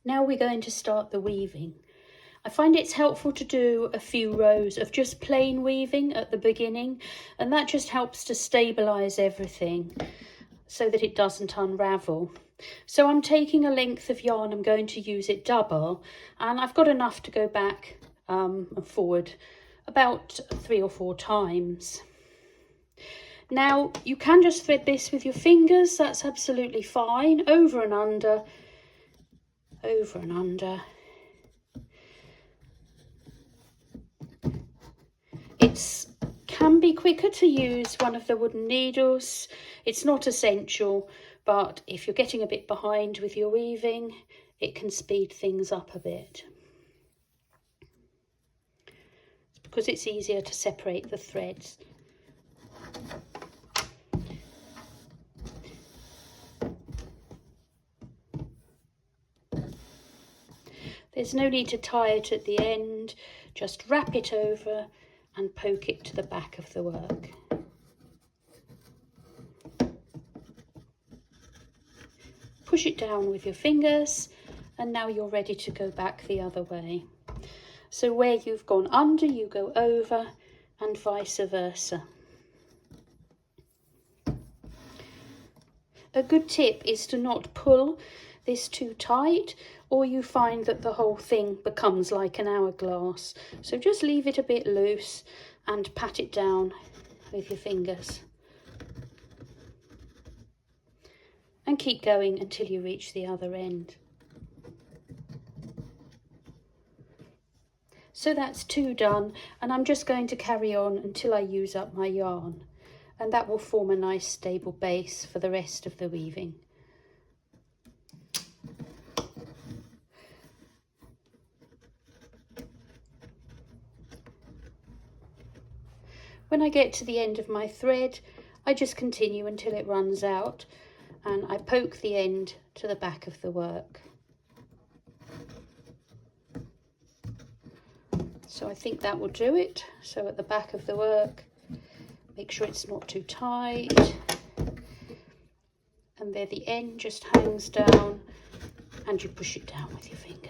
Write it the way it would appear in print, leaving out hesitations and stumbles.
Now we're going to start the weaving. I find it's helpful to do a few rows of just plain weaving at the beginning, and that just helps to stabilise everything so that it doesn't unravel. So I'm taking a length of yarn, I'm going to use it double, and I've got enough to go back and forward about 3 or 4 times. Now you can just thread this with your fingers, that's absolutely fine, over and under, over and under. It can be quicker to use one of the wooden needles. It's not essential, but if you're getting a bit behind with your weaving, it can speed things up a bit. It's because it's easier to separate the threads. There's no need to tie it at the end, just wrap it over and poke it to the back of the work. Push it down with your fingers, and now you're ready to go back the other way. So where you've gone under, you go over, and vice versa. A good tip is to not pull this too tight, or you find that the whole thing becomes like an hourglass. So just leave it a bit loose and pat it down with your fingers. And keep going until you reach the other end. So that's 2 done, and I'm just going to carry on until I use up my yarn, and that will form a nice stable base for the rest of the weaving. When I get to the end of my thread, I just continue until it runs out, and I poke the end to the back of the work. So I think that will do it. So at the back of the work, make sure it's not too tight, and there the end just hangs down, and you push it down with your fingers.